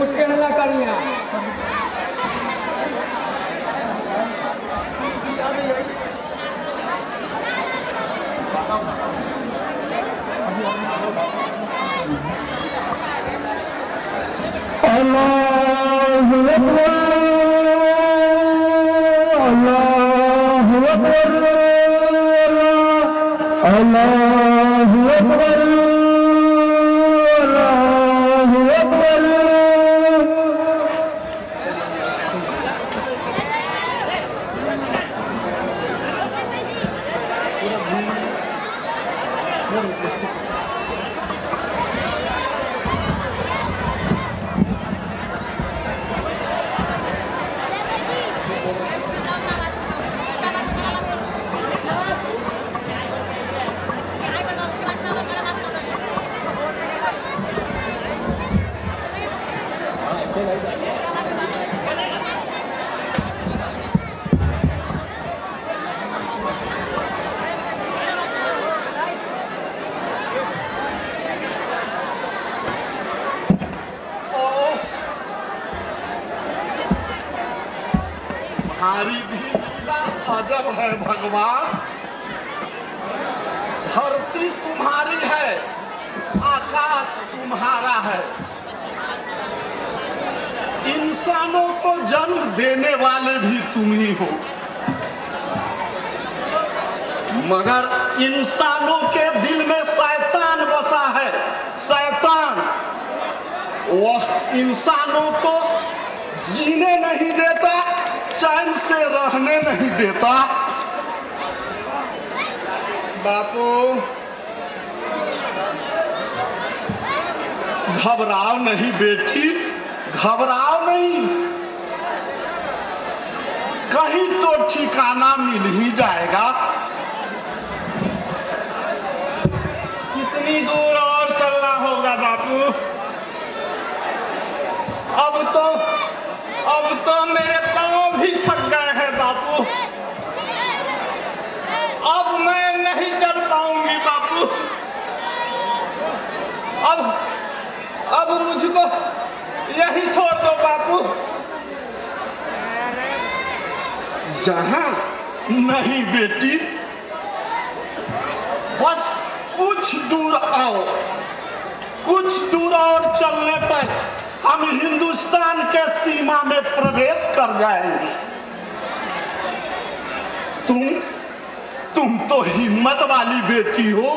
मुठ्ठियाला करिया अल्लाहु अकबर अल्लाहु अकबर अल्लाहु अकबर अल्लाहु अकबर। भारी भी लीला अजब है भगवान। धरती तुम्हारी है, आकाश तुम्हारा है, इंसानों को जन्म देने वाले भी तुम ही हो, मगर इंसानों के दिल में शैतान बसा है। शैतान वह इंसानों को जीने नहीं देता, चैन से रहने नहीं देता। बापू घबराओ नहीं बेटी, घबराओ नहीं, कहीं तो ठिकाना मिल ही जाएगा। कितनी दूर और चलना होगा बापू? अब तो मेरे पांव भी थक गए हैं बापू। अब मैं नहीं चल पाऊंगी बापू। अब मुझको यही छोड़ दो बापू। यहाँ नहीं बेटी, बस कुछ दूर आओ, कुछ दूर और चलने पर हम हिंदुस्तान के सीमा में प्रवेश कर जाएंगे। तुम तो हिम्मत वाली बेटी हो,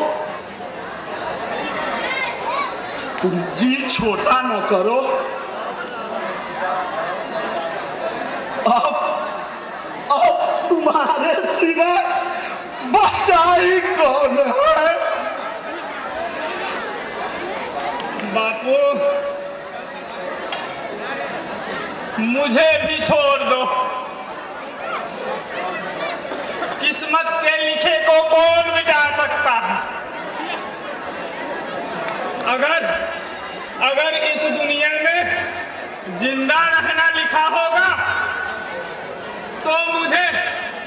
तुम जी छोटा न करो। अब तुम्हारे सिवा बचाई कौन है? बापू मुझे भी छोड़ दो। किस्मत के लिखे को कौन मिटा सकता है? अगर इस दुनिया में जिंदा रहना लिखा होगा तो मुझे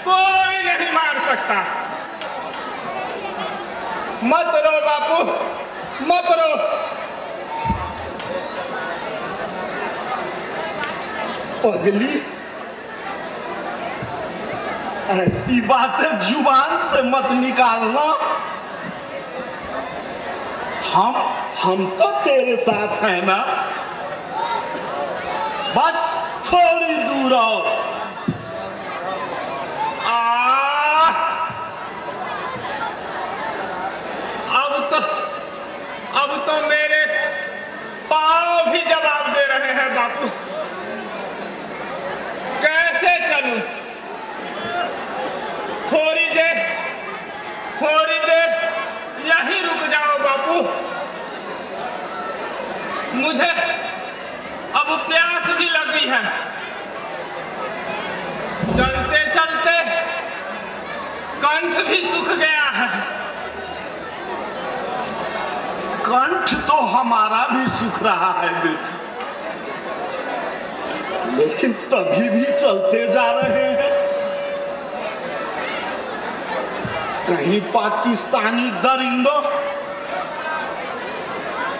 कोई नहीं मार सकता। मत रो बापू, मत रो। पगली, ऐसी बातें जुबान से मत निकालना। हम तो तेरे साथ हैं ना, बस थोड़ी दूर और। अब तो मेरे पाँव भी जवाब दे रहे हैं बापू। कैसे चलूं? थोड़ी देर यहीं रुक जाओ बापू। मुझे अब प्यास भी लगी है। चलते चलते कंठ भी सूख गया है। कंठ तो हमारा भी सूख रहा है बेटी, लेकिन तभी भी चलते जा रहे हैं। कहीं पाकिस्तानी दरिंदों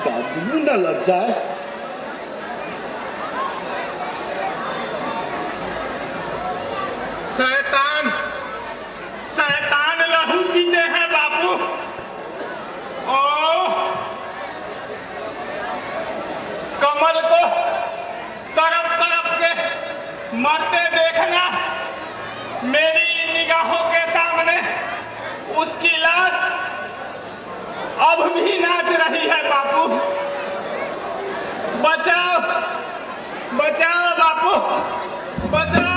का धूं न लग जाए। शैतान शैतान लहू पीते हैं बापू। ओह, कमल को तरफ तरफ के मरते देखना मेरी निगाहों के सामने उसकी लाश अब भी नाच रही है बापू। बचाओ बचाओ बापू, बचाओ।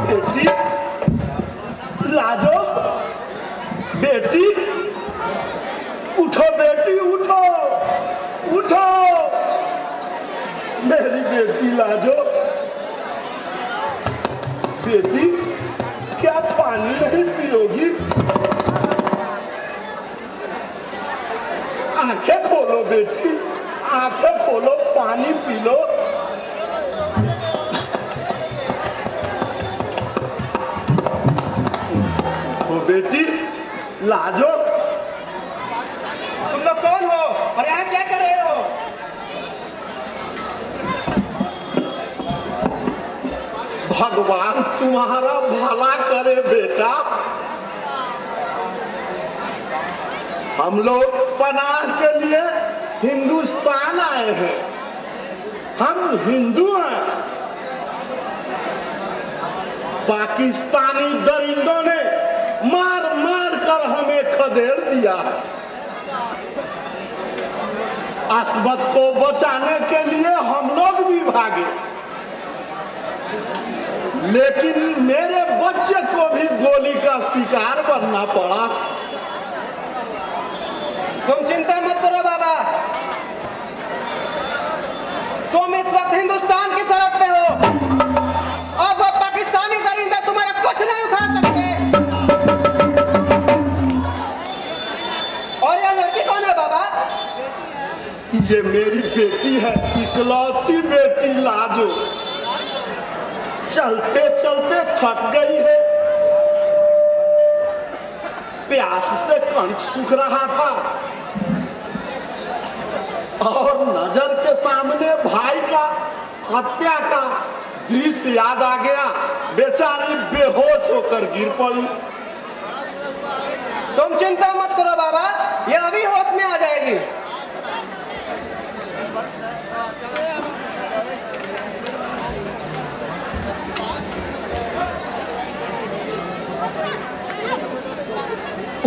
बेटी लाजो, बेटी उठो, बेटी उठो, उठो। मेरी बेटी लाजो, बेटी क्या पानी नहीं पियोगी? आंखें खोलो बेटी, आंखें खोलो, पानी पी लो। ओ बेटी लाजो, तुम लोग कौन हो और यहाँ क्या कर रहे हो? भगवान तुम्हारा भला करे बेटा। हम लोग पनाह के लिए हिंदुस्तान आए हैं। हम हिंदू हैं। पाकिस्तानी दरिंदों ने मार मार कर हमें खदेड़ दिया है। अस्मत को बचाने के लिए हम लोग भी भागे, लेकिन मेरे बच्चे को भी गोली का शिकार बनना पड़ा। तुम चिंता मत करो बाबा, तुम इस वक्त हिंदुस्तान की सरहद पे हो। अब वो पाकिस्तानी दरिंदे तुम्हारा कुछ नहीं उखाड़ सकते। और यह लड़की कौन है बाबा? ये मेरी बेटी है, इकलौती बेटी लाजो। चलते चलते थक गई है, प्यास से कंठ सूख रहा था और नजर के सामने भाई का हत्या का दृश्य याद आ गया। बेचारी बेहोश होकर गिर पड़ी। तुम चिंता मत करो बाबा, ये अभी होश में आ जाएगी।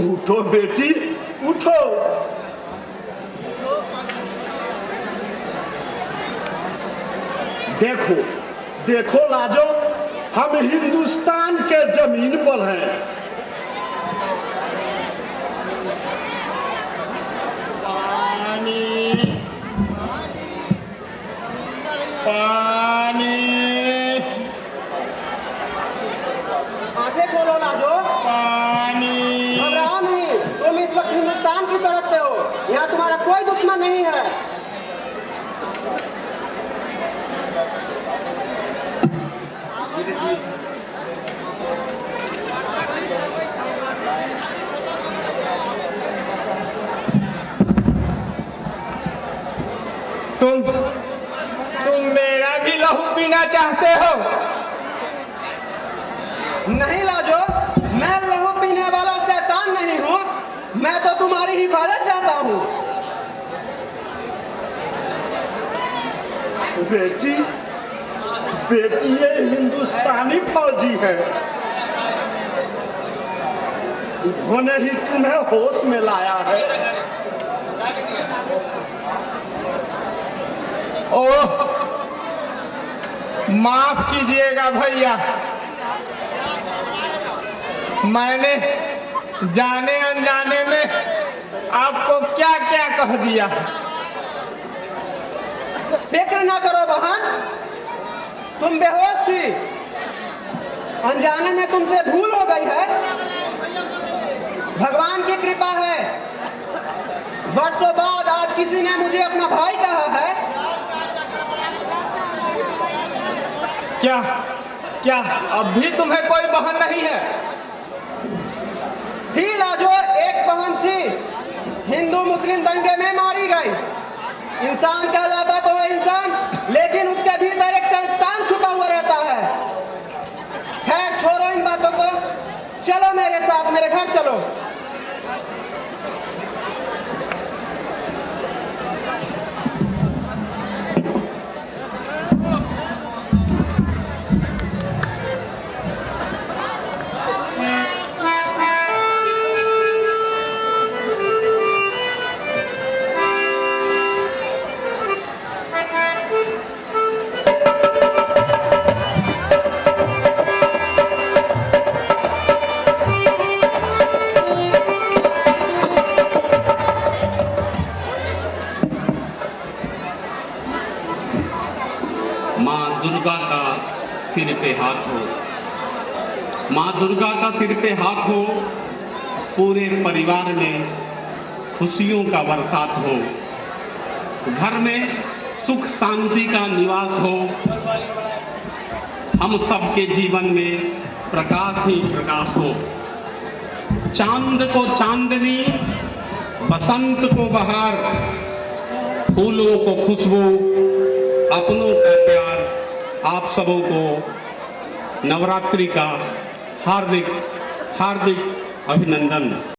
उठो बेटी, उठो। देखो देखो लाजो, हम हिंदुस्तान के जमीन पर हैं। पानी पानी आंखें खोलो लाजो, पानी। घबराओ नहीं। तुम इस वक्त हिंदुस्तान की सरहद पे हो, यहाँ तुम्हारा कोई दुश्मन नहीं है। तुम मेरा भी लहू पीना चाहते हो? नहीं लाजो, मैं लहू पीने वाला शैतान नहीं हूँ। मैं तो तुम्हारी हिफाजत चाहता हूँ। बेटी बेटी, ये हिंदुस्तानी फौजी है। उन्होंने ही तुम्हें होश में लाया है। ओह, माफ कीजिएगा भैया, मैंने जाने अनजाने में आपको क्या क्या कह दिया। फिक्र ना करो बहन, तुम बेहोश थी, अनजाने में तुमसे भूल हो गई है। भगवान की कृपा है, वर्षों बाद आज किसी ने मुझे अपना भाई कहा है। क्या क्या अब भी तुम्हें कोई बहन नहीं है? थी लाजो, एक बहन थी, हिंदू मुस्लिम दंगे में मारी गई। इंसान कहलाता तो है इंसान, लेकिन उसके भीतर एक शैतान छुपा हुआ रहता है। खैर छोड़ो इन बातों को, चलो मेरे साथ, मेरे घर चलो। माँ दुर्गा का सिर पे हाथ हो, माँ दुर्गा का सिर पे हाथ हो, पूरे परिवार में खुशियों का बरसात हो, घर में सुख शांति का निवास हो, हम सबके जीवन में प्रकाश ही प्रकाश हो। चांद को चांदनी, बसंत को बहार, फूलों को खुशबू, अपनों का प्यार, आप सबों को नवरात्रि का हार्दिक हार्दिक अभिनंदन।